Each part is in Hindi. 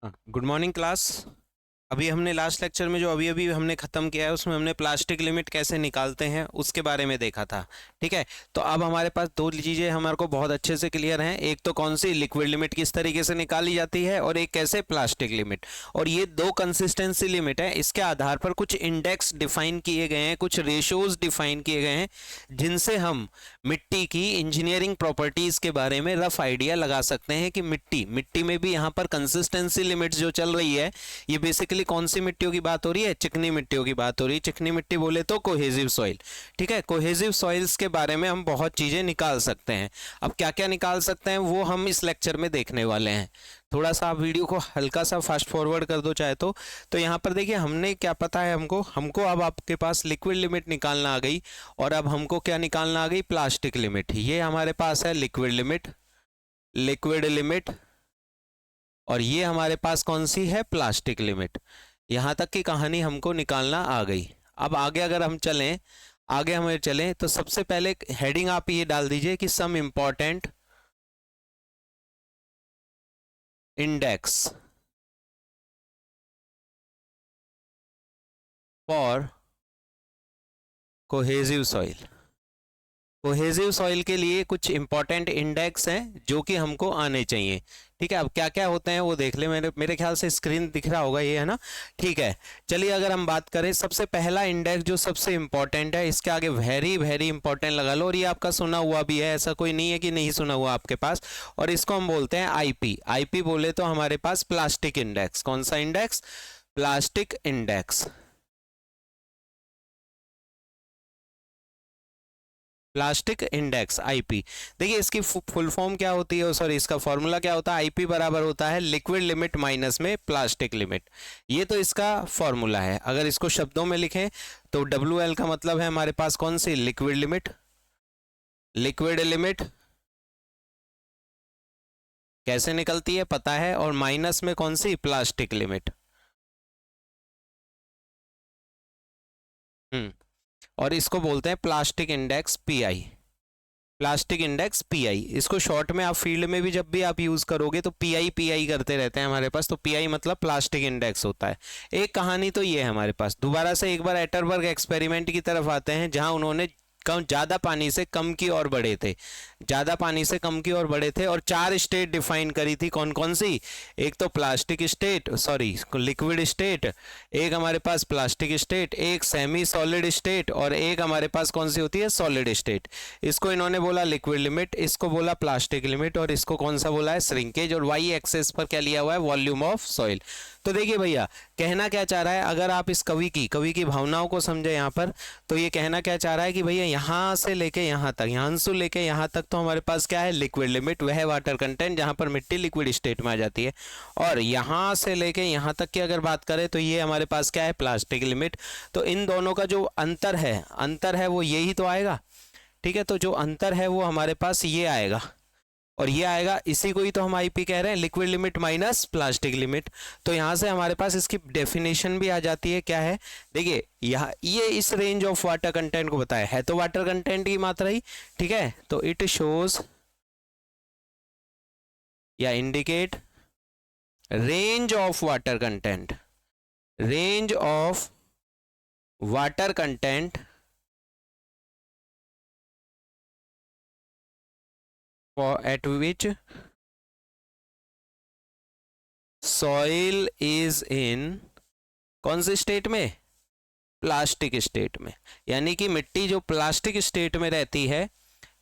Good morning class. अभी हमने लास्ट लेक्चर में जो अभी अभी हमने ख़त्म किया है उसमें हमने प्लास्टिक लिमिट कैसे निकालते हैं उसके बारे में देखा था। ठीक है, तो अब हमारे पास दो चीज़ें हमारे को बहुत अच्छे से क्लियर हैं। एक तो कौन सी लिक्विड लिमिट किस तरीके से निकाली जाती है और एक कैसे प्लास्टिक लिमिट। और ये दो कंसिस्टेंसी लिमिट है, इसके आधार पर कुछ इंडेक्स डिफाइन किए गए हैं, कुछ रेशोज डिफाइन किए गए हैं जिनसे हम मिट्टी की इंजीनियरिंग प्रॉपर्टीज़ के बारे में रफ आइडिया लगा सकते हैं कि मिट्टी मिट्टी में भी यहाँ पर कंसिस्टेंसी लिमिट्स जो चल रही है, ये बेसिकली कौन सी मिट्टियों की बात हो रही है, चिकनी मिट्टियों की बात हो रही है। चिकनी मिट्टी बोले तो कोहेसिव सॉइल। ठीक है, कोहेसिव सॉइल्स के बारे में हम बहुत चीजें निकाल सकते हैं। अब क्या क्या निकाल सकते हैं वो हम इस लेक्चर में देखने वाले हैं। थोड़ा सा आप वीडियो को हल्का सा फास्ट फॉरवर्ड कर दो चाहे तो यहाँ पर देखिए हमने क्या पता है, हमको हमको अब आपके पास लिक्विड लिमिट निकालना आ गई और अब हमको क्या निकालना आ गई, प्लास्टिक लिमिट। ये हमारे पास है लिक्विड लिमिट, लिक्विड लिमिट, और ये हमारे पास कौन सी है, प्लास्टिक लिमिट। यहां तक की कहानी हमको निकालना आ गई। अब आगे अगर हम चलें, आगे हमें चलें तो सबसे पहले हेडिंग आप ये डाल दीजिए कि some important index for cohesive soil. Cohesive soil के लिए कुछ इंपॉर्टेंट इंडेक्स हैं जो कि हमको आने चाहिए। ठीक है, अब क्या क्या होते हैं वो देख ले। मेरे ख्याल से स्क्रीन दिख रहा होगा, ये है ना। ठीक है, चलिए अगर हम बात करें सबसे पहला इंडेक्स जो सबसे इंपॉर्टेंट है, इसके आगे वेरी वेरी इंपॉर्टेंट लगा लो, और ये आपका सुना हुआ भी है, ऐसा कोई नहीं है कि नहीं सुना हुआ आपके पास। और इसको हम बोलते हैं आईपी। आईपी बोले तो हमारे पास प्लास्टिक इंडेक्स। कौन सा index, plastic index. Plastic index IP. देखिए इसकी फुल फॉर्म क्या होती है, सॉरी इसका फॉर्मूला क्या होता है, आईपी बराबर होता है लिक्विड लिमिट माइनस में प्लास्टिक लिमिट। ये तो इसका फॉर्मूला है। अगर इसको शब्दों में लिखें तो डब्ल्यू एल का मतलब है हमारे पास कौन सी, लिक्विड लिमिट। लिक्विड लिमिट कैसे निकलती है पता है, और माइनस में कौन सी, प्लास्टिक लिमिट। और इसको बोलते हैं plastic index pi. Plastic index pi, इसको शॉर्ट में आप फील्ड में भी जब भी आप यूज करोगे तो पीआई पीआई करते रहते हैं हमारे पास। तो पीआई मतलब प्लास्टिक इंडेक्स होता है। एक कहानी तो ये है हमारे पास। दोबारा से एक बार एटरबर्ग एक्सपेरिमेंट की तरफ आते हैं, जहां उन्होंने कम ज्यादा पानी से कम की ओर बढ़े थे, ज्यादा पानी से कम की ओर बढ़े थे, और चार स्टेट डिफाइन करी थी। कौन कौन सी, एक तो plastic state, sorry liquid state, एक हमारे पास प्लास्टिक स्टेट, एक सेमी सॉलिड स्टेट, और एक हमारे पास कौन सी होती है, सॉलिड स्टेट। इसको इन्होंने बोला लिक्विड लिमिट, इसको बोला प्लास्टिक लिमिट, और इसको कौन सा बोला है, श्रिंकेज। और वाई एक्सेस पर क्या लिया हुआ है, वॉल्यूम ऑफ सॉइल। तो देखिए भैया कहना क्या चाह रहा है, अगर आप इस कवि की भावनाओं को समझे यहाँ पर, तो ये कहना क्या चाह रहा है कि भैया यहाँ से लेके यहाँ तक, यहाँ से लेके यहाँ तक तो हमारे पास क्या है, लिक्विड लिमिट, वह वाटर कंटेंट जहाँ पर मिट्टी लिक्विड स्टेट में आ जाती है। और यहाँ से लेके यहाँ तक की अगर बात करें तो ये हमारे पास क्या है, प्लास्टिक लिमिट। तो इन दोनों का जो अंतर है वो यही तो आएगा। ठीक है, तो जो अंतर है वो हमारे पास ये आएगा और ये आएगा, इसी को ही तो हम आईपी कह रहे हैं, liquid limit minus plastic limit. तो यहाँ से हमारे पास इसकी डेफिनेशन भी आ जाती है, क्या है, देखिए यहाँ ये इस रेंज ऑफ वाटर कंटेंट को बताया है, तो वाटर कंटेंट की मात्रा ही। ठीक है, तो इट शोज या indicate range of water content, range of water content for eight which soil is in, कौन से स्टेट में, प्लास्टिक स्टेट में। यानी कि मिट्टी जो प्लास्टिक स्टेट में रहती है,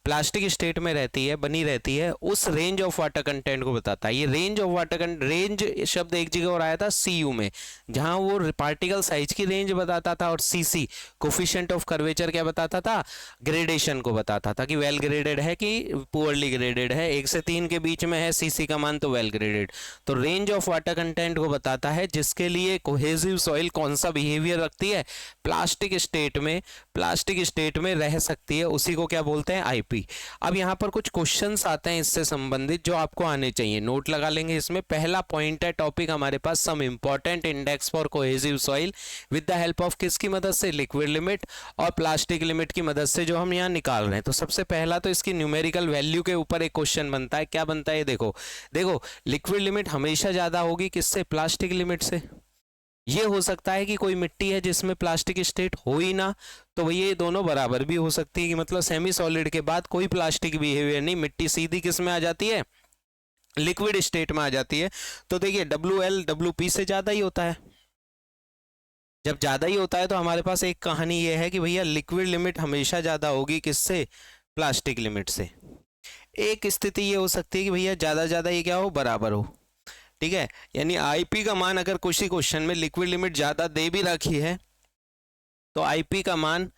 प्लास्टिक स्टेट में रहती है, बनी रहती है, उस रेंज ऑफ वाटर कंटेंट को बताता है। ये range of water content, range शब्द एक जगह और आया था सीयू में, जहां वो पार्टिकल साइज की रेंज बताता था, और सीसी कोफिशिएंट ऑफ कर्वेचर क्या बताता था, ग्रेडेशन को बताता था कि वेल ग्रेडेड है कि पुअरली ग्रेडेड है, 1 से 3 के बीच में है सीसी का मान तो वेल ग्रेडेड। तो रेंज ऑफ वाटर कंटेंट को बताता है, जिसके लिए कोहेसिव सॉइल कौन सा बिहेवियर रखती है, प्लास्टिक स्टेट में, प्लास्टिक स्टेट में रह सकती है, उसी को क्या बोलते हैं, आईपी। 3। अब यहाँ पर कुछ क्वेश्चंस आते हैं इससे संबंधित जो आपको आने चाहिए, नोट लगा लेंगे इसमें। पहला पॉइंट है टॉपिक हमारे पास, some important index for cohesive soil with the help of किसकी मदद से, लिक्विड लिमिट और प्लास्टिक लिमिट की मदद से जो हम यहाँ निकाल रहे हैं। तो सबसे पहला तो इसकी न्यूमेरिकल वैल्यू के ऊपर एक क्वेश्चन बनता है। क्या बनता है, देखो देखो लिक्विड लिमिट हमेशा ज्यादा होगी किससे, प्लास्टिक लिमिट से। ये हो सकता है कि कोई मिट्टी है जिसमें प्लास्टिक स्टेट हो ही ना, तो भैया ये दोनों बराबर भी हो सकती है कि मतलब सेमी सॉलिड के बाद कोई प्लास्टिक बिहेवियर नहीं, मिट्टी सीधी किस में आ जाती है, लिक्विड स्टेट में आ जाती है। तो देखिए WL WP से ज्यादा ही होता है। जब ज्यादा ही होता है तो हमारे पास एक कहानी ये है कि भैया लिक्विड लिमिट हमेशा ज्यादा होगी किससे, प्लास्टिक लिमिट से। एक स्थिति ये हो सकती है कि भैया ज्यादा ये क्या हो, बराबर हो। ठीक है, यानी आईपी का मान अगर किसी क्वेश्चन में लिक्विड लिमिट ज्यादा दे भी रखी है तो आईपी का मान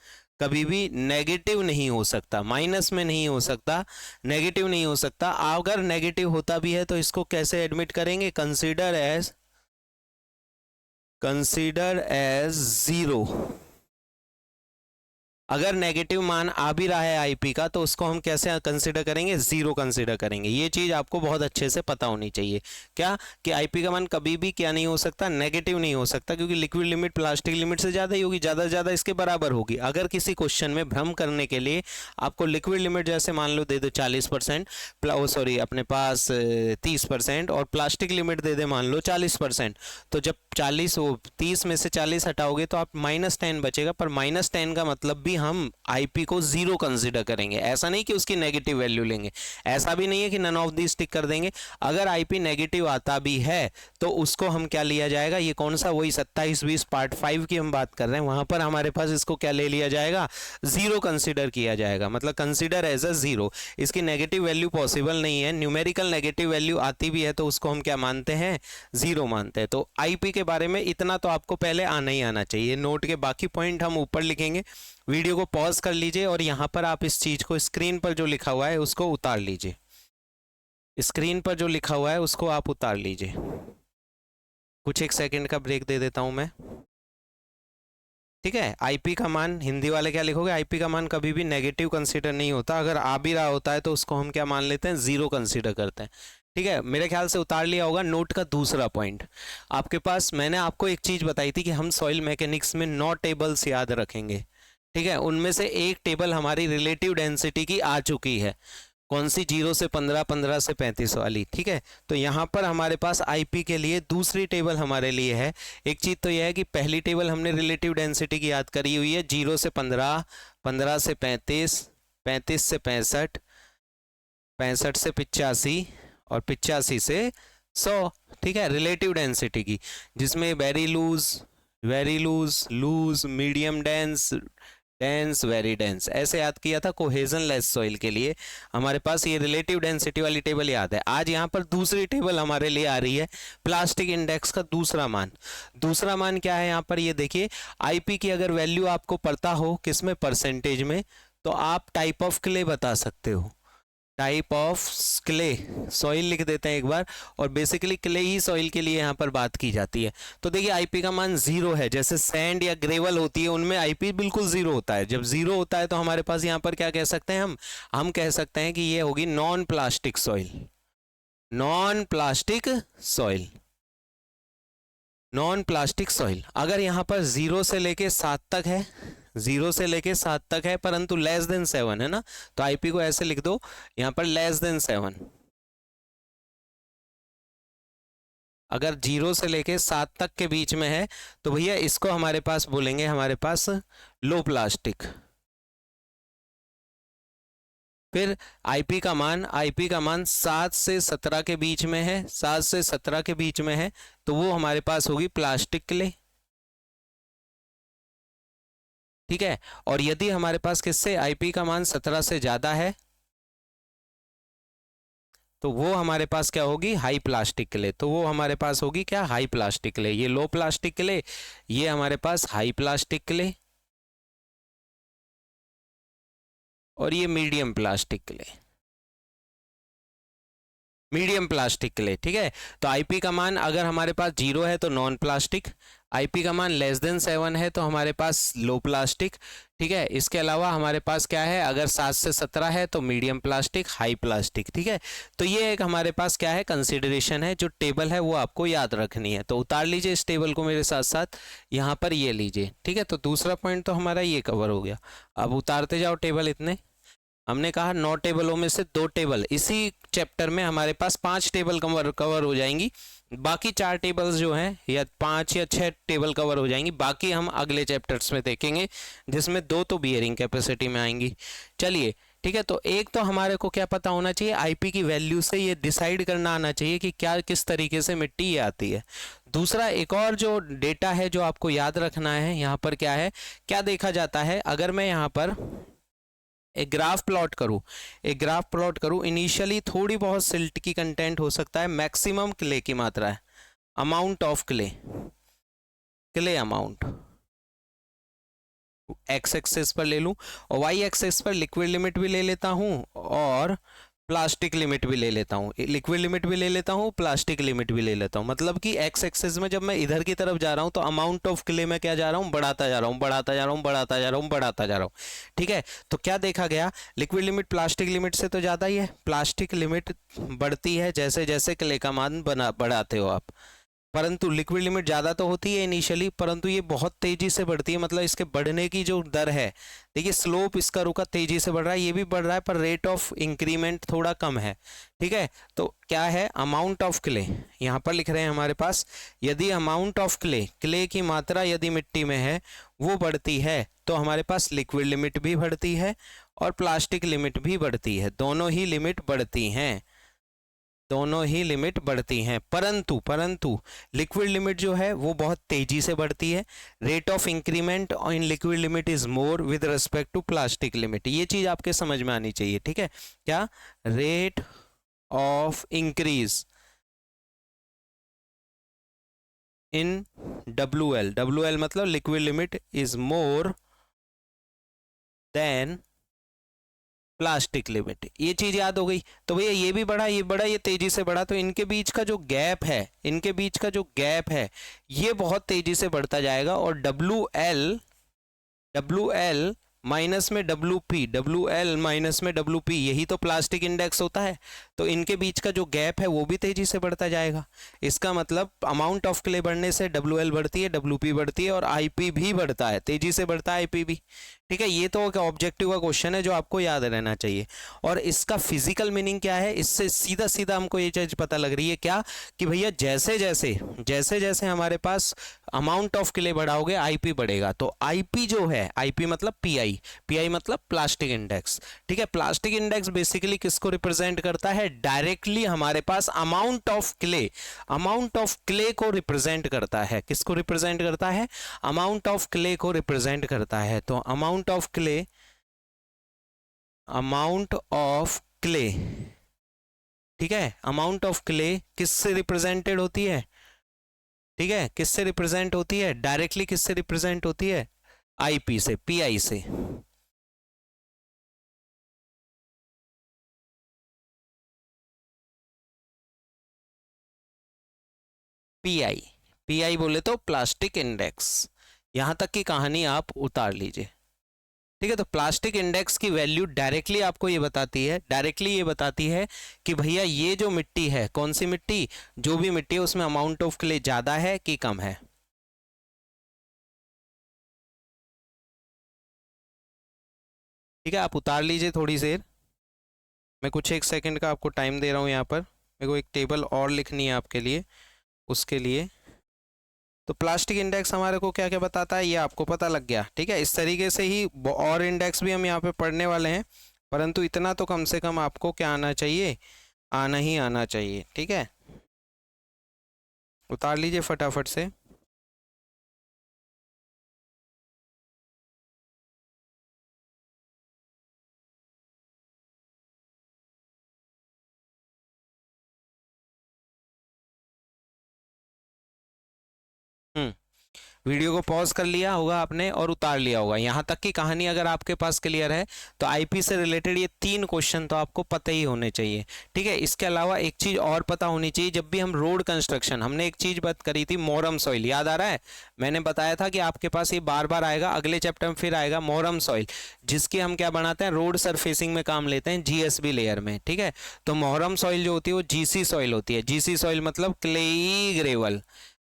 कभी भी नेगेटिव नहीं हो सकता, माइनस में नहीं हो सकता, नेगेटिव नहीं हो सकता। अगर नेगेटिव होता भी है तो इसको कैसे एडमिट करेंगे, कंसीडर एज जीरो। अगर नेगेटिव मान आ भी रहा है आईपी का तो उसको हम कैसे कंसीडर करेंगे, जीरो कंसीडर करेंगे। ये चीज आपको बहुत अच्छे से पता होनी चाहिए, क्या कि आईपी का मान कभी भी क्या नहीं हो सकता, नेगेटिव नहीं हो सकता, क्योंकि लिक्विड लिमिट प्लास्टिक लिमिट से ज्यादा ही होगी, ज्यादा से ज्यादा इसके बराबर होगी। अगर किसी क्वेश्चन में भ्रम करने के लिए आपको लिक्विड लिमिट जैसे मान लो दे दो 40%, सॉरी अपने पास 30% और प्लास्टिक लिमिट दे दे मान लो 40%, तो जब 30 में से 40 हटाओगे तो आप -10 बचेगा। पर -10 का मतलब भी हम आईपी को जीरो कंसीडर करेंगे, ऐसा नहीं कि उसकी नेगेटिव वैल्यू लेंगे, ऐसा भी नहीं है कि नन ऑफ दी टिक कर देंगे। अगर आईपी नेगेटिव आता भी है तो उसको हम क्या लिया जाएगा, ये कौन सा, वही 27-20 पार्ट 5 की हम बात कर रहे हैं, वहां पर हमारे पास इसको क्या ले लिया जाएगा, जीरो कंसीडर किया जाएगा, मतलब कंसीडर एज अ जीरो। इसकी नेगेटिव वैल्यू पॉसिबल नहीं है, न्यूमेरिकल नेगेटिव वैल्यू आती भी है तो उसको हम क्या मानते हैं, जीरो मानते हैं। तो आईपी के बारे में इतना तो आपको पहले आना ही आना चाहिए। नोट के बाकी पॉइंट हम ऊपर लिखेंगे, वीडियो को पॉज कर लीजिए और यहां पर आप इस चीज को स्क्रीन पर जो लिखा हुआ है उसको उतार लीजिए, स्क्रीन पर जो लिखा हुआ है उसको आप उतार लीजिए। कुछ 1 सेकंड का ब्रेक दे देता हूं मैं, ठीक है। आईपी का मान, हिंदी वाले क्या लिखोगे, आईपी का मान कभी भी नेगेटिव कंसीडर नहीं होता, अगर आ भी रहा होता है तो उसको हम क्या मान लेते हैं, जीरो कंसीडर करते हैं। ठीक है, मेरे ख्याल से उतार लिया होगा। नोट का दूसरा पॉइंट आपके पास, मैंने आपको एक चीज बताई थी कि हम सॉइल मैकेनिक्स में 9 टेबल्स याद रखेंगे, ठीक है। उनमें से एक टेबल हमारी रिलेटिव डेंसिटी की आ चुकी है, कौन सी, 0 से 15, 15 से 35 वाली, ठीक है। तो यहाँ पर हमारे पास आईपी के लिए दूसरी टेबल हमारे लिए है। एक चीज तो यह है कि पहली टेबल हमने रिलेटिव डेंसिटी की याद करी हुई है, 0 से 15, 15 से 35, 35 से 65, 65 से 85 और 85 से 100, ठीक है, रिलेटिव डेंसिटी की, जिसमें very loose, loose, medium dense, dense, very dense, ऐसे याद किया था कोहेजन लेस सॉइल के लिए। हमारे पास ये रिलेटिव डेंसिटी वाली टेबल याद है। आज यहाँ पर दूसरी टेबल हमारे लिए आ रही है, प्लास्टिक इंडेक्स का दूसरा मान। दूसरा मान क्या है यहाँ पर, ये देखिए, आईपी की अगर वैल्यू आपको पता हो किसमें, परसेंटेज में, तो आप टाइप ऑफ क्ले बता सकते हो, टाइप ऑफ क्ले, सॉइल लिख देते हैं एक बार, और बेसिकली क्ले ही सॉइल के लिए यहाँ पर बात की जाती है। तो देखिए आईपी का मान जीरो है, जैसे सैंड या ग्रेवल होती है उनमें आईपी बिल्कुल जीरो होता है। जब जीरो होता है तो हमारे पास यहाँ पर क्या कह सकते हैं, हम कह सकते हैं कि ये होगी non plastic soil, non plastic soil, non plastic soil. अगर यहाँ पर 0 से लेके 7 तक है, 0 से लेके 7 तक है परंतु लेस देन 7 है ना, तो आईपी को ऐसे लिख दो यहाँ पर लेस देन 7। अगर 0 से लेके 7 तक के बीच में है तो भैया इसको हमारे पास बोलेंगे, हमारे पास लो प्लास्टिक। फिर आईपी का मान 7 से 17 के बीच में है, 7 से 17 के बीच में है तो वो हमारे पास होगी प्लास्टिक क्ले, ठीक है। और यदि हमारे पास किससे, आईपी का मान 17 से ज्यादा है तो वो हमारे पास क्या होगी, हाई प्लास्टिक क्ले। तो वो हमारे पास होगी क्या, हाई प्लास्टिक क्ले। ये लो प्लास्टिक क्ले, ये हमारे पास हाई प्लास्टिक क्ले, और ये medium plastic clay. Medium plastic clay, ठीक है। तो आईपी का मान अगर हमारे पास 0 है तो नॉन प्लास्टिक, आईपी का मान <7 है तो हमारे पास लो प्लास्टिक, ठीक है। इसके अलावा हमारे पास क्या है, अगर 7 से 17 है तो मीडियम प्लास्टिक, हाई प्लास्टिक, ठीक है। तो ये एक हमारे पास क्या है, कंसिडरेशन है, जो टेबल है वो आपको याद रखनी है। तो उतार लीजिए इस टेबल को मेरे साथ साथ, यहाँ पर ये लीजिए, ठीक है। तो दूसरा पॉइंट तो हमारा ये कवर हो गया। अब उतारते जाओ टेबल इतने। हमने कहा 9 टेबलों में से 2 टेबल, इसी चैप्टर में हमारे पास 5 टेबल कवर हो जाएंगी। बाकी 4 टेबल्स जो हैं, या 5 या 6 टेबल कवर हो जाएंगी, बाकी हम अगले चैप्टर्स में देखेंगे, जिसमें 2 तो बियरिंग कैपेसिटी में आएंगी। चलिए, ठीक है। तो एक तो हमारे को क्या पता होना चाहिए, आईपी की वैल्यू से ये डिसाइड करना आना चाहिए कि क्या किस तरीके से मिट्टी ये आती है। दूसरा एक और जो डेटा है जो आपको याद रखना है, यहाँ पर क्या है, क्या देखा जाता है, अगर मैं यहाँ पर एक ग्राफ प्लॉट करूं, इनिशियली थोड़ी बहुत सिल्ट की कंटेंट हो सकता है, मैक्सिमम क्ले की मात्रा है, amount of clay amount X axis पर ले लूं, और वाई एक्सेस पर लिक्विड लिमिट भी ले लेता हूं और प्लास्टिक लिमिट भी ले लेता हूँ, लिक्विड लिमिट भी ले लेता हूँ, प्लास्टिक लिमिट भी ले लेता हूँ। मतलब कि एक्स एक्सेस में जब मैं इधर की तरफ जा रहा हूँ तो अमाउंट ऑफ क्ले में क्या जा रहा हूँ, बढ़ाता जा रहा हूँ, बढ़ाता जा रहा हूँ, बढ़ाता जा रहा हूँ, बढ़ाता जा रहा हूँ, ठीक है। तो क्या देखा गया, लिक्विड लिमिट प्लास्टिक लिमिट से तो ज़्यादा ही है, प्लास्टिक लिमिट बढ़ती है जैसे जैसे क्ले का मान बढ़ाते हो आप, परंतु लिक्विड लिमिट ज़्यादा तो होती है इनिशियली, परंतु ये बहुत तेज़ी से बढ़ती है, मतलब इसके बढ़ने की जो दर है, देखिए स्लोप इसका रुका तेज़ी से बढ़ रहा है, ये भी बढ़ रहा है, पर रेट ऑफ इंक्रीमेंट थोड़ा कम है, ठीक है। तो क्या है, अमाउंट ऑफ क्ले, यहाँ पर लिख रहे हैं हमारे पास, यदि अमाउंट ऑफ क्ले की मात्रा यदि मिट्टी में है वो बढ़ती है, तो हमारे पास लिक्विड लिमिट भी बढ़ती है और प्लास्टिक लिमिट भी बढ़ती है, दोनों ही लिमिट बढ़ती हैं, दोनों ही लिमिट बढ़ती हैं। परंतु लिक्विड लिमिट जो है वो बहुत तेजी से बढ़ती है, rate of increment in liquid limit is more with respect to plastic limit, ये चीज आपके समझ में आनी चाहिए, ठीक है। क्या, rate of increase in W L मतलब liquid limit is more than plastic limit, ये चीज याद हो गई। तो भैया ये भी बढ़ा, ये बढ़ा, ये तेजी से बढ़ा, तो इनके बीच का जो गैप है, ये बहुत तेजी से बढ़ता जाएगा, और डब्ल्यू एल माइनस में डब्ल्यू पी यही तो प्लास्टिक इंडेक्स होता है। तो इनके बीच का जो गैप है वो भी तेजी से बढ़ता जाएगा। इसका मतलब अमाउंट ऑफ क्ले बढ़ने से डब्ल्यू एल बढ़ती है, डब्ल्यू पी बढ़ती है, और आई पी भी बढ़ता है, तेजी से बढ़ता है आई पी भी, ठीक है। ये तो एक ऑब्जेक्टिव का क्वेश्चन है जो आपको याद रहना चाहिए। और इसका फिजिकल मीनिंग क्या है, इससे सीधा सीधा हमको ये चीज पता लग रही है क्या, कि भैया जैसे जैसे हमारे पास अमाउंट ऑफ क्ले बढ़ाओगे आईपी बढ़ेगा। तो आईपी जो है, आईपी मतलब पीआई मतलब प्लास्टिक इंडेक्स, ठीक है। प्लास्टिक इंडेक्स बेसिकली किसको रिप्रेजेंट करता है, डायरेक्टली हमारे पास अमाउंट ऑफ क्ले को रिप्रेजेंट करता है, किसको रिप्रेजेंट करता है, अमाउंट ऑफ क्ले को रिप्रेजेंट करता है। तो अमाउंट ऑफ क्ले, ठीक है, अमाउंट ऑफ क्ले किससे रिप्रेजेंटेड होती है, ठीक है, किससे रिप्रेजेंट होती है, डायरेक्टली किससे रिप्रेजेंट होती है, आईपी से, पीआई से। पीआई, पीआई बोले तो प्लास्टिक इंडेक्स। यहां तक की कहानी आप उतार लीजिए, ठीक है। तो प्लास्टिक इंडेक्स की वैल्यू डायरेक्टली ये बताती है कि भैया ये जो मिट्टी है, कौन सी मिट्टी, जो भी मिट्टी है उसमें अमाउंट ऑफ क्ले ज्यादा है कि कम है। ठीक है, आप उतार लीजिए थोड़ी देर, मैं कुछ एक सेकंड का आपको टाइम दे रहा हूँ यहाँ पर, मेरे को एक टेबल और लिखनी है आपके लिए, उसके लिए। तो प्लास्टिक इंडेक्स हमारे को क्या क्या बताता है ये आपको पता लग गया, ठीक है। इस तरीके से ही और इंडेक्स भी हम यहाँ पे पढ़ने वाले हैं, परंतु इतना तो कम से कम आपको क्या आना चाहिए, आना ही आना चाहिए, ठीक है। उतार लीजिए फटाफट से। हम्म वीडियो को पॉज कर लिया होगा आपने और उतार लिया होगा। यहाँ तक की कहानी अगर आपके पास क्लियर है तो आईपी से रिलेटेड ये 3 क्वेश्चन तो आपको पता ही होने चाहिए, ठीक है। इसके अलावा एक चीज और पता होनी चाहिए, जब भी हम रोड कंस्ट्रक्शन, हमने एक चीज बात करी थी मोरम सॉइल, याद आ रहा है? मैंने बताया था कि आपके पास ये बार बार आएगा, अगले चैप्टर में फिर आएगा मोरम सॉइल, जिसकी हम क्या बनाते हैं, रोड सरफेसिंग में काम लेते हैं जीएसबी लेयर में, ठीक है। तो मोरम सॉइल जो होती है वो जीसी सॉइल होती है। जीसी सॉइल मतलब क्लेई ग्रेवल,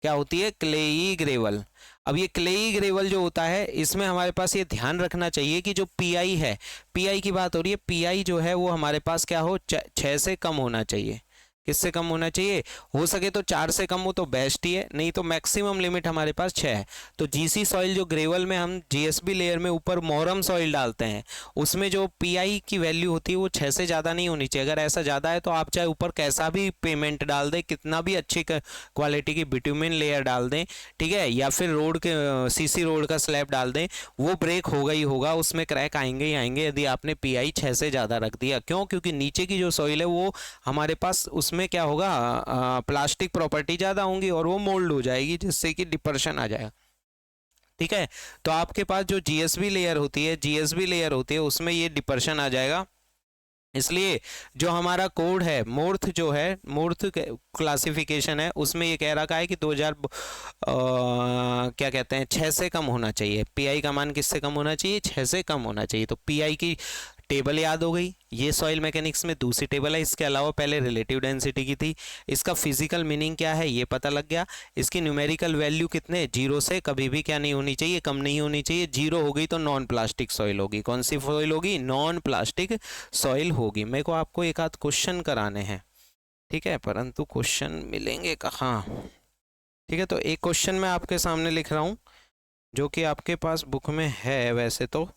क्या होती है? Clayey gravel. अब ये क्लेई ग्रेवल जो होता है, इसमें हमारे पास ये ध्यान रखना चाहिए कि जो पीआई है, पीआई की बात हो रही है, पीआई जो है वो हमारे पास क्या हो, 6 से कम होना चाहिए। किससे कम होना चाहिए? हो सके तो 4 से कम हो तो बेस्ट ही है, नहीं तो मैक्सिमम लिमिट हमारे पास 6 है। तो जीसी सॉइल जो ग्रेवल में हम जीएसबी लेयर में ऊपर मोरम सॉइल डालते हैं, उसमें जो पीआई की वैल्यू होती है वो 6 से ज़्यादा नहीं होनी चाहिए। अगर ऐसा ज़्यादा है तो आप चाहे ऊपर कैसा भी पेमेंट डाल दें, कितना भी अच्छी क्वालिटी की बिट्यूमेन लेयर डाल दें, ठीक है, या फिर रोड के सीसी रोड का स्लैब डाल दें, वो ब्रेक होगा ही होगा, उसमें क्रैक आएंगे ही आएंगे यदि आपने पीआई 6 से ज़्यादा रख दिया। क्यों? क्योंकि नीचे की जो सॉइल है वो हमारे पास उसमें क्या होगा, प्लास्टिक प्रॉपर्टी ज्यादा होंगी और वो मोल्ड हो जाएगी, जिससे कि डिप्रेशन आ जाएगा, ठीक है। तो आपके पास जो जीएसबी लेयर होती है, जीएसबी लेयर होती है, उसमें ये डिप्रेशन आ जाएगा। इसलिए जो हमारा कोड है मूर्थ, जो है मूर्थ क्लासिफिकेशन है, उसमें ये कह रखा है कि 2000 क्या कहते हैं, 6 से कम होना चाहिए। पीआई का मान किससे कम होना चाहिए? 6 से कम होना चाहिए। तो पीआई की टेबल याद हो गई, ये सॉइल मैकेनिक्स में दूसरी टेबल है। इसके अलावा पहले रिलेटिव डेंसिटी की थी, इसका फिजिकल मीनिंग क्या है ये पता लग गया। इसकी न्यूमेरिकल वैल्यू कितने, 0 से कभी भी क्या नहीं होनी चाहिए, कम नहीं होनी चाहिए। 0 हो गई तो नॉन प्लास्टिक सॉइल होगी। कौन सी सॉइल होगी? नॉन प्लास्टिक सॉइल होगी। मेरे को आपको एक आध क्वेश्चन कराने हैं, ठीक है, परंतु क्वेश्चन मिलेंगे कहाँ, ठीक है। तो एक क्वेश्चन मैं आपके सामने लिख रहा हूँ जो कि आपके पास बुक में है वैसे तो,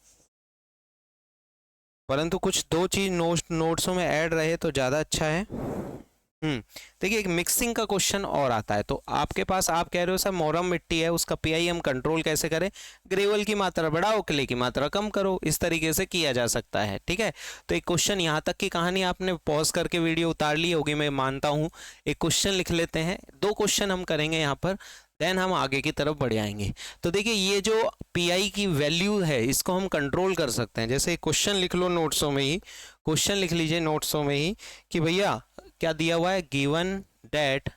परंतु कुछ 2 चीज नोट्सों में ऐड रहे तो ज़्यादा अच्छा है। देखिए एक मिक्सिंग का क्वेश्चन और आता है। तो आपके पास, आप कह रहे हो सर मोरम मिट्टी है, उसका पीआई हम कंट्रोल कैसे करें? ग्रेवल की मात्रा बढ़ाओ, क्ले की मात्रा कम करो, इस तरीके से किया जा सकता है, ठीक है। तो एक क्वेश्चन, यहाँ तक की कहानी आपने पॉज करके वीडियो उतार ली होगी, मैं मानता हूँ। एक क्वेश्चन लिख लेते हैं, 2 क्वेश्चन हम करेंगे यहाँ पर, देन हम आगे की तरफ बढ़ आएंगे। तो देखिए ये जो पीआई की वैल्यू है, इसको हम कंट्रोल कर सकते हैं। जैसे क्वेश्चन लिख लो नोट्सों में ही, क्वेश्चन लिख लीजिए नोट्सों में ही कि भैया क्या दिया हुआ है, given that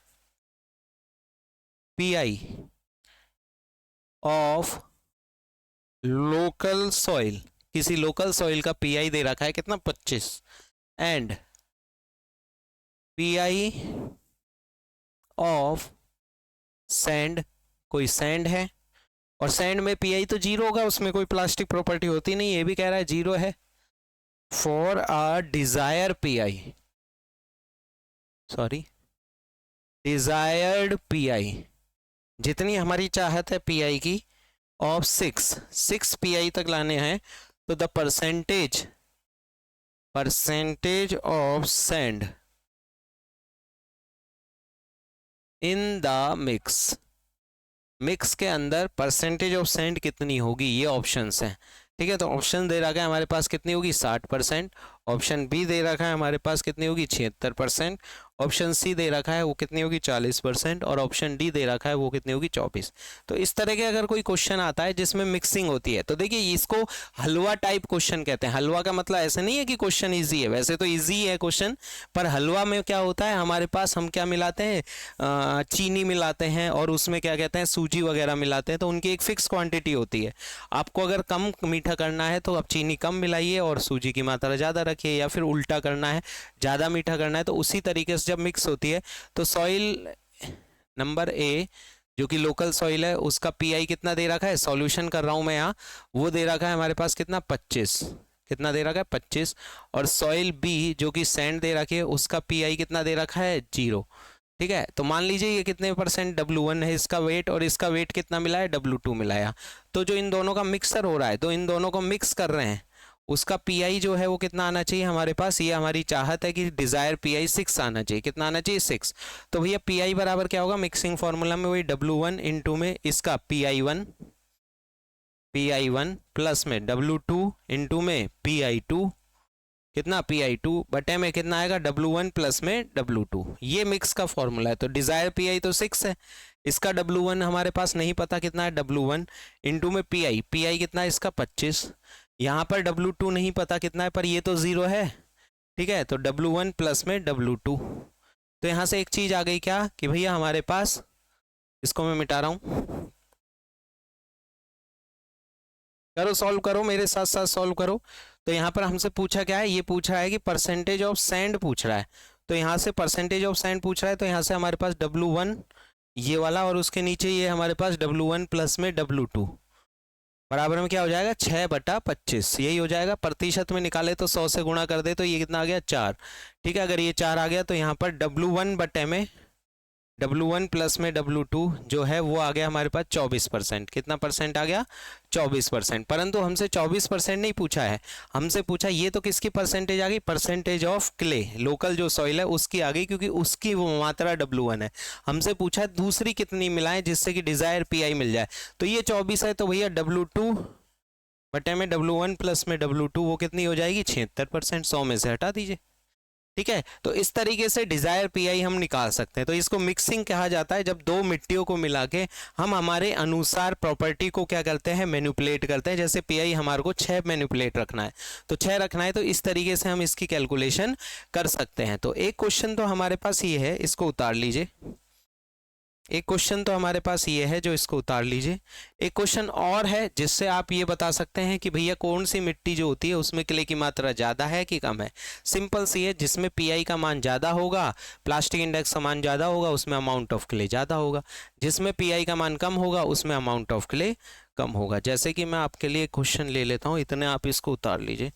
pi of local soil, किसी लोकल सॉइल का पीआई दे रखा है कितना, 25, एंड पीआई ऑफ सैंड, कोई सैंड है और सैंड में पीआई तो 0 होगा, उसमें कोई प्लास्टिक प्रॉपर्टी होती नहीं, ये भी कह रहा है 0 है। For a desire pi, sorry desired pi, जितनी हमारी चाहत है पीआई की, ऑफ 6 पीआई तक लाने हैं, तो the percentage of sand in the mix के अंदर परसेंटेज ऑफ सैंड कितनी होगी, ये ऑप्शंस हैं, ठीक है। तो ऑप्शन दे रखा है हमारे पास कितनी होगी, 60%। ऑप्शन बी दे रखा है हमारे पास कितनी होगी, 76%। ऑप्शन सी दे रखा है वो कितनी होगी, 40%। और ऑप्शन डी दे रखा है वो कितनी होगी, 24। तो इस तरह के अगर कोई क्वेश्चन आता है जिसमें मिक्सिंग होती है, तो देखिए इसको हलवा टाइप क्वेश्चन कहते हैं। हलवा का मतलब ऐसा नहीं है कि क्वेश्चन ईजी है, वैसे तो ईजी है क्वेश्चन, पर हलवा में क्या होता है हमारे पास, हम क्या मिलाते हैं, चीनी मिलाते हैं और उसमें क्या कहते हैं, सूजी वगैरह मिलाते हैं, तो उनकी एक फिक्स क्वांटिटी होती है। आपको अगर कम मीठा करना है तो आप चीनी कम मिलाइए और सूजी की मात्रा ज़्यादा रखिए, या फिर उल्टा करना है, ज़्यादा मीठा करना है। तो उसी तरीके से जब मिक्स होती है तो सॉइल नंबर ए जो कि लोकल सॉइल है, उसका पीआई कितना दे रखा है, सॉल्यूशन कर रहा हूं मैं यहाँ, वो दे रखा है हमारे पास कितना, 25, कितना दे रखा है, 25। और सॉइल बी जो कि सैंड दे रखी है, उसका पीआई कितना दे रखा है, 0, ठीक है। तो मान लीजिए ये कितने परसेंट, W1 है इसका वेट, और इसका वेट कितना मिला है, W2 मिलाया। तो जो इन दोनों का मिक्सर हो रहा है, तो इन दोनों को मिक्स कर रहे हैं, उसका पीआई जो है वो कितना आना चाहिए हमारे पास, ये हमारी चाहत है कि डिजायर पीआई 6 आना चाहिए। कितना आना चाहिए, 6। तो भैया पीआई बराबर क्या होगा, मिक्सिंग फॉर्मूला में वही W1 इंटू में इसका पीआई1 प्लस में W2 इंटू में पीआई2, कितना, पीआई2 बटे में कितना आएगा, W1 प्लस में W2। ये मिक्स का फॉर्मूला है। तो डिजायर पीआई तो 6 है, इसका W1 हमारे पास नहीं पता कितना है, W1 इंटू में PI कितना है इसका 25। यहाँ पर W2 नहीं पता कितना है, पर ये तो 0 है, ठीक है, तो W1 प्लस में W2। तो यहाँ से एक चीज आ गई क्या कि भैया हमारे पास, इसको मैं मिटा रहा हूँ, करो सॉल्व करो मेरे साथ साथ सॉल्व करो। तो यहाँ पर हमसे पूछा क्या है, ये पूछा है कि परसेंटेज ऑफ सैंड पूछ रहा है। तो यहाँ से परसेंटेज ऑफ सैंड पूछ रहा है, तो यहाँ से हमारे पास W1 ये वाला और उसके नीचे ये हमारे पास W1 प्लस में W2 बराबर में क्या हो जाएगा 6/25, यही हो जाएगा। प्रतिशत में निकाले तो 100 से गुणा कर दे तो ये कितना आ गया 4, ठीक है। अगर ये 4 आ गया तो यहाँ पर W1 प्लस में W2 जो है वो आ गया हमारे पास 24%। कितना परसेंट आ गया 24%। परंतु हमसे 24% नहीं पूछा है, हमसे पूछा ये तो किसकी परसेंटेज आ गई, परसेंटेज ऑफ क्ले, लोकल जो सॉइल है उसकी आ गई, क्योंकि उसकी वो मात्रा W1 है। हमसे पूछा है दूसरी कितनी मिलाएं जिससे कि डिजायर PI मिल जाए। तो ये 24 है, तो भैया W2 बटे में W1 प्लस में W2 वो कितनी हो जाएगी 76%, 100 में से हटा दीजिए, ठीक है। तो इस तरीके से डिजायर PI हम निकाल सकते हैं। तो इसको मिक्सिंग कहा जाता है, जब दो मिट्टियों को मिला के हम हमारे अनुसार प्रॉपर्टी को क्या करते हैं मैनिपुलेट करते हैं। जैसे PI हमारे को 6 मैनिपुलेट रखना है, तो 6 रखना है, तो इस तरीके से हम इसकी कैलकुलेशन कर सकते हैं। तो एक क्वेश्चन तो हमारे पास ये है, इसको उतार लीजिए, एक क्वेश्चन तो हमारे पास ये है जो इसको उतार लीजिए। एक क्वेश्चन और है जिससे आप ये बता सकते हैं कि भैया कौन सी मिट्टी जो होती है उसमें क्ले की मात्रा ज़्यादा है कि कम है। सिंपल सी है, जिसमें PI का मान ज़्यादा होगा, प्लास्टिक इंडेक्स का मान ज़्यादा होगा, उसमें अमाउंट ऑफ क्ले ज़्यादा होगा। जिसमें PI का मान कम होगा उसमें अमाउंट ऑफ क्ले कम होगा। जैसे कि मैं आपके लिए क्वेश्चन ले लेता हूँ, इतने आप इसको उतार लीजिए।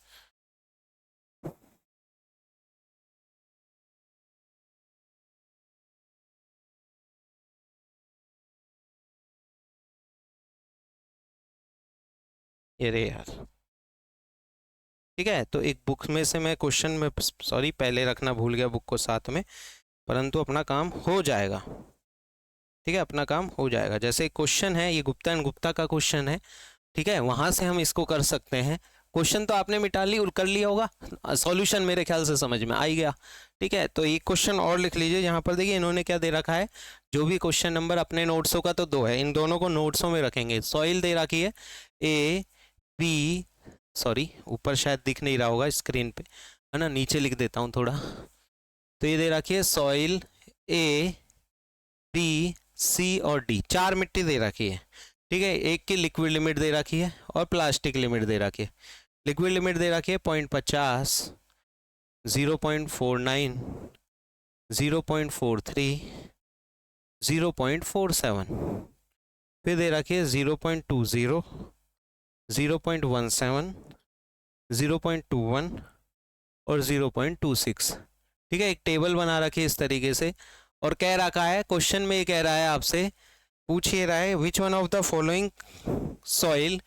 अरे यार, ठीक है। तो एक बुक में से मैं क्वेश्चन में, सॉरी पहले रखना भूल गया बुक को साथ में, परंतु अपना काम हो जाएगा, ठीक है, अपना काम हो जाएगा। जैसे क्वेश्चन है ये गुप्ता एंड गुप्ता का क्वेश्चन है, ठीक है, वहां से हम इसको कर सकते हैं। क्वेश्चन तो आपने मिटा ली और कर लिया होगा, सॉल्यूशन मेरे ख्याल से समझ में आ ही गया, ठीक है। तो एक क्वेश्चन और लिख लीजिए, यहाँ पर देखिए इन्होंने क्या दे रखा है, जो भी क्वेश्चन नंबर अपने नोट्सों का तो 2 है, इन दोनों को नोट्सों में रखेंगे। सॉइल दे रखी है AB, सॉरी ऊपर शायद दिख नहीं रहा होगा स्क्रीन पे, है ना, नीचे लिख देता हूँ थोड़ा। तो ये दे रखी है सॉइल A, B, C और D, 4 मिट्टी दे रखी है, ठीक है। एक की लिक्विड लिमिट दे रखी है और प्लास्टिक लिमिट दे रखी है। लिक्विड लिमिट दे रखी है 0.50, 0.49, 0.43, 0.47, फिर दे रखी है 0.20, 0.17, 0.21 और 0.26, ठीक है। एक टेबल बना रखी है इस तरीके से, और कह रखा है क्वेश्चन में, ये कह रहा है आपसे, पूछ ये रहा है which one of the following soil,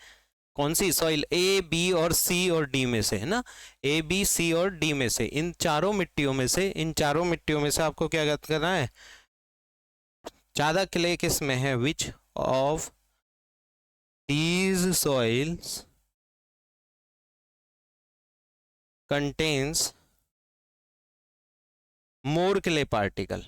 कौन सी सॉइल A, B और C और D में से, है ना, A, B, C और D में से, इन चारों मिट्टियों में से, इन चारों मिट्टियों में से आपको क्या करना है, ज्यादा क्ले किस में है, which of these soils contains more clay particle,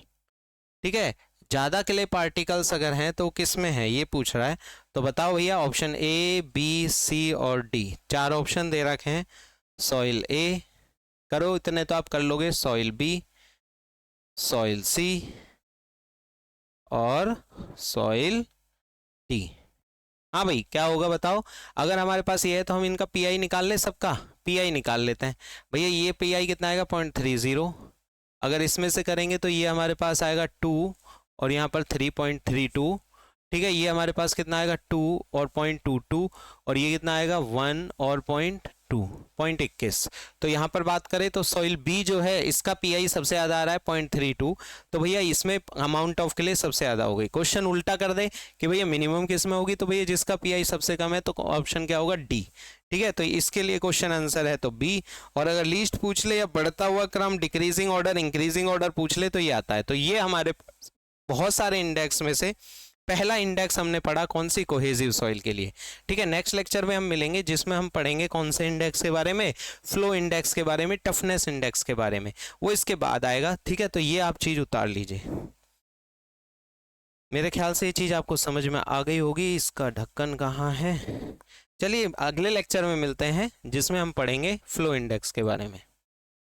ठीक है। ज्यादा क्ले पार्टिकल्स अगर हैं तो किस में है ये पूछ रहा है। तो बताओ भैया, ऑप्शन A, B, C और D, 4 ऑप्शन दे रखे हैं। सॉइल A करो, इतने तो आप कर लोगे, सॉइल B, सॉइल C और सॉइल D। हाँ भाई, क्या होगा बताओ, अगर हमारे पास ये है तो हम इनका PI निकाल ले, सबका PI निकाल लेते हैं। भैया ये PI कितना आएगा 0.30, अगर इसमें से करेंगे तो ये हमारे पास आएगा 2 और यहाँ पर 3.32, ठीक है। ये हमारे पास कितना आएगा 2 और 0.22 और ये कितना आएगा 1 और 0.21। तो यहाँ पर बात करें तो सॉइल B जो है इसका PI सबसे ज़्यादा आ रहा है 0.32, तो भैया इसमें अमाउंट ऑफ क्ले सबसे ज़्यादा हो गई। क्वेश्चन उल्टा कर दे कि भैया मिनिमम किस में होगी, तो भैया जिसका PI सबसे कम है तो ऑप्शन क्या होगा D, ठीक है। तो इसके लिए क्वेश्चन आंसर है तो B। और अगर लीस्ट पूछ ले या बढ़ता हुआ क्रम, डिक्रीजिंग ऑर्डर, इंक्रीजिंग ऑर्डर पूछ ले तो ये आता है। तो ये हमारे बहुत सारे इंडेक्स में से पहला इंडेक्स हमने पढ़ा कौन सी, कोहेसिव सॉइल के लिए, ठीक है। नेक्स्ट लेक्चर में हम मिलेंगे जिसमें हम पढ़ेंगे कौन से इंडेक्स के बारे में, फ्लो इंडेक्स के बारे में, टफनेस इंडेक्स के बारे में, वो इसके बाद आएगा, ठीक है। तो ये आप चीज उतार लीजिए। मेरे ख्याल से ये चीज़ आपको समझ में आ गई होगी। इसका ढक्कन कहाँ है? चलिए अगले लेक्चर में मिलते हैं जिसमें हम पढ़ेंगे फ्लो इंडेक्स के बारे में।